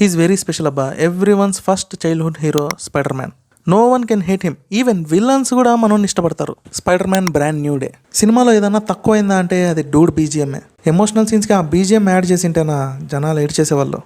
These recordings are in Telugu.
హీఈస్ వెరీ స్పెషల్ అబ్బా. Every one's first childhood hero Spider Man. No one can hate him. Even villains కూడా మనల్ని ఇష్టపడతారు. Spider Man brand new day. సినిమాలో ఏదైనా తక్కువైందా అంటే అది డూడ్ బీజిఎంఏ. ఎమోషనల్ సీన్స్కి ఆ బీజిఎం యాడ్ చేసింటేనా జనాలు ఏడ్ చేసేవాళ్ళు.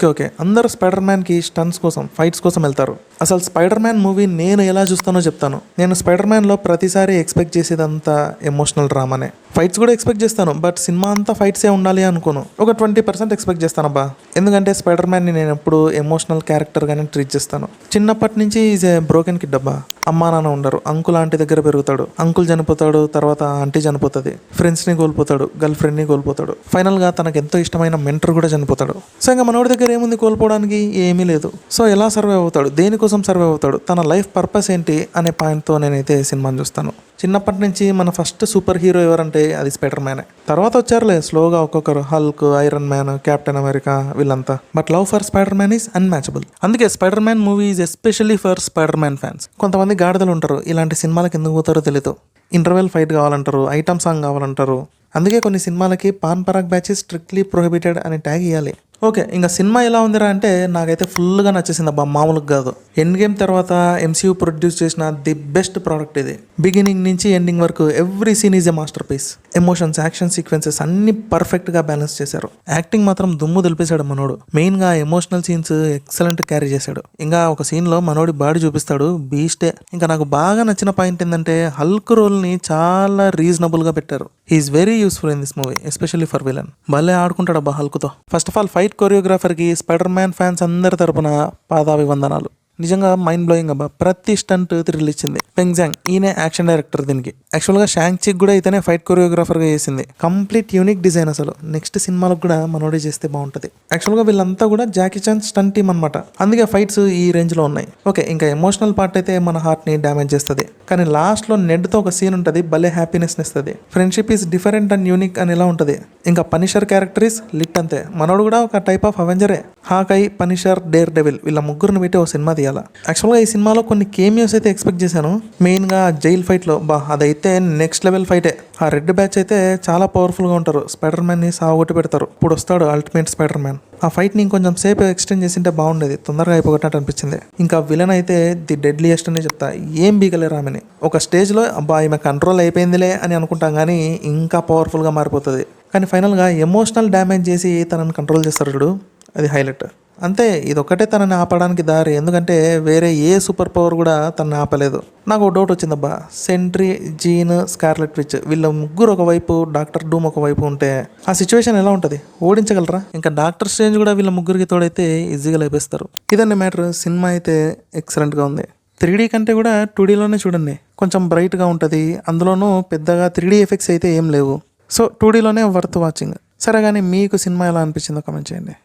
ఓకే, అందరు స్పైడర్ మ్యాన్కి స్టన్స్ కోసం, ఫైట్స్ కోసం వెళ్తారు. అసలు స్పైడర్ మ్యాన్ మూవీ నేను ఎలా చూస్తానో చెప్తాను. నేను స్పైడర్ మ్యాన్లో ప్రతిసారి ఎక్స్పెక్ట్ చేసేదంతా ఎమోషనల్ డ్రామానే. ఫైట్స్ కూడా ఎక్స్పెక్ట్ చేస్తాను, బట్ సినిమా అంతా ఫైట్సే ఉండాలి అనుకోను. ఒక 20% ఎక్స్పెక్ట్ చేస్తానబ్బా. ఎందుకంటే స్పైడర్ మ్యాన్ని నేను ఎప్పుడు ఎమోషనల్ క్యారెక్టర్గానే ట్రీట్ చేస్తాను. చిన్నప్పటి నుంచి ఈజ్ ఏ బ్రోకెన్ కిడ్ అబ్బా. అమ్మా నాన్న ఉండరు, అంకుల్ ఆంటీ దగ్గర పెరుగుతాడు. అంకుల్ చనిపోతాడు, తర్వాత ఆంటీ చనిపోతుంది, ఫ్రెండ్స్ని కోల్పోతాడు, గర్ల్ ఫ్రెండ్ని కోల్పోతాడు, ఫైనల్గా తనకు ఎంతో ఇష్టమైన మెంటర్ కూడా చనిపోతాడు. సో ఇంకా మనోడి దగ్గర ఏముంది కోల్పోవడానికి? ఏమీ లేదు. సో ఎలా సర్వైవ్ అవుతాడు, దేనికోసం సర్వైవ్ అవుతాడు, తన లైఫ్ పర్పస్ ఏంటి అనే పాయింట్తో నేనైతే సినిమాని చూస్తాను. చిన్నప్పటి నుంచి మన ఫస్ట్ సూపర్ హీరో ఎవరంటే అది స్పైడర్ మ్యానే. తర్వాత వచ్చారులే స్లోగా ఒక్కొక్కరు, Hulk, Iron Man, Captain America, వీళ్ళంతా. But love for Spider Man is unmatchable. అందుకే Spider Man movie is especially for Spider Man fans. కొంతమంది గాడిదలు ఉంటారు, ఇలాంటి సినిమాలకు ఎందుకు పోతారో తెలియదు. ఇంటర్వెల్ ఫైట్ కావాలంటారు, ఐటమ్ సాంగ్ కావాలంటారు. అందుకే కొన్ని సినిమాలకి Pan Parag batch strictly prohibited అని ట్యాగ్ ఇవ్వాలి. ఓకే, ఇంకా సినిమా ఎలా ఉందిరా అంటే నాకైతే ఫుల్గా నచ్చేసింది అబ్బా, మామూలుగా కాదు. ఎండ్ గేమ్ తర్వాత ఎంసీయూ ప్రొడ్యూస్ చేసిన ది బెస్ట్ ప్రోడక్ట్ ఇది. బిగినింగ్ నుంచి ఎండింగ్ వరకు every scene is a masterpiece. Emotions, action sequences అన్ని పర్ఫెక్ట్గా బ్యాలెన్స్ చేశారు. యాక్టింగ్ మాత్రం దుమ్ము దులిపేశాడు మనోడు. మెయిన్గా ఎమోషనల్ సీన్స్ ఎక్సలెంట్ క్యారీ చేశాడు. ఇంకా ఒక సీన్లో మనోడి బాడీ చూపిస్తాడు, బీస్టే. ఇంకా నాకు బాగా నచ్చిన పాయింట్ ఏంటంటే హల్క్ రోల్ని చాలా రీజనబుల్గా పెట్టారు. He is very useful in this movie, especially for villain. భలే ఆడుకుంటాడు అబ్బా హల్క్తో. ఫస్ట్ ఆఫ్ ఆల్ ఫైట్ కొరియోగ్రాఫర్కి స్పైడర్ మ్యాన్ ఫ్యాన్స్ అందరి తరపున పాదాభివందనాలు. నిజంగా మైండ్ బ్లోయింగ్ అబ్బా. ప్రతి స్టంట్ థ్రిల్ ఇచ్చింది. పెంగ్జాంగ్ ఈయనే యాక్షన్ డైరెక్టర్ దీనికి. యాక్చువల్గా షాంగ్ చిక్ కూడా ఇతనే ఫైట్ కొరియోగ్రాఫర్గా చేసింది. Complete unique design. అసలు నెక్స్ట్ సినిమాలకు కూడా మనోడే చేస్తే బాగుంటుంది. యాక్చువల్గా వీళ్ళంతా కూడా జాకీ చాన్ స్టంట్ టీమ్ అనమాట. అందుకే ఫైట్స్ ఈ రేంజ్లో ఉన్నాయి. ఓకే, ఇంకా ఎమోషనల్ పార్ట్ అయితే మన హార్ట్ని డ్యామేజ్ చేస్తుంది. కానీ లాస్ట్లో నెడ్తో ఒక సీన్ ఉంటుంది, భలే హ్యాపీనెస్ని ఇస్తుంది. Friendship is different and unique అని ఎలా ఉంటుంది. ఇంకా పనిషర్ క్యారెక్టర్ ఈస్ లిట్ అంతే. మనోడు కూడా ఒక టైప్ ఆఫ్ అవెంజరే. హాకై, పనిషర్, డేర్ డెవిల్ వీళ్ళ ముగ్గురిని పెట్టి ఒక సినిమా తీయాలి. యాక్చువల్గా ఈ సినిమాలో కొన్ని కేమియోస్ అయితే ఎక్స్పెక్ట్ చేశాను. మెయిన్గా జైల్ ఫైట్లో అదైతే నెక్స్ట్ లెవెల్ ఫైటే. ఆ రెడ్ బ్యాచ్ అయితే చాలా పవర్ఫుల్గా ఉంటారు. స్పైడర్ మ్యాన్ని సాగొట్టి పెడతారు. ఇప్పుడు వస్తాడు అల్టిమేట్ స్పైడర్ మ్యాన్. ఆ ఫైట్ని ఇంకొంచెం సేపు ఎక్స్టెండ్ చేసింటే బాగుండేది, తొందరగా అయిపోగొట్టినట్టు అనిపించింది. ఇంకా విలన్ అయితే ది డెడ్లీయెస్ట్ అని చెప్తా. ఏం బీగలేరు ఆమెని. ఒక స్టేజ్లో ఈమె కంట్రోల్ అయిపోయిందిలే అని అనుకుంటాం, కానీ ఇంకా పవర్ఫుల్గా మారిపోతుంది. కానీ ఫైనల్గా ఎమోషనల్ డ్యామేజ్ చేసి తనని కంట్రోల్ చేస్తారు చూడు, అది హైలైట్. అంతే, ఇదొక్కటే తనని ఆపడానికి దారి. ఎందుకంటే వేరే ఏ సూపర్ పవర్ కూడా తనని ఆపలేదు. నాకు ఒక డౌట్ వచ్చిందబ్బా. సెంట్రీ, జీన్, స్కార్లెట్ విచ్ వీళ్ళ ముగ్గురు ఒకవైపు, డాక్టర్ డూమ్ ఒకవైపు ఉంటే ఆ సిచ్యువేషన్ ఎలా ఉంటుంది? ఓడించగలరా? ఇంకా డాక్టర్ స్ట్రేంజ్ కూడా వీళ్ళ ముగ్గురికి తోడైతే ఈజీగా లేపేస్తారు. ఇదండి మ్యాటర్. సినిమా అయితే ఎక్సలెంట్గా ఉంది. 3D కంటే కూడా 2Dలోనే చూడండి, కొంచెం బ్రైట్గా ఉంటుంది. అందులోనూ పెద్దగా 3D ఎఫెక్ట్స్ అయితే ఏం లేవు. సో 2Dలోనే వర్త్ వాచింగ్. సరే, కానీ మీకు సినిమా ఎలా అనిపించిందో కామెంట్ చేయండి.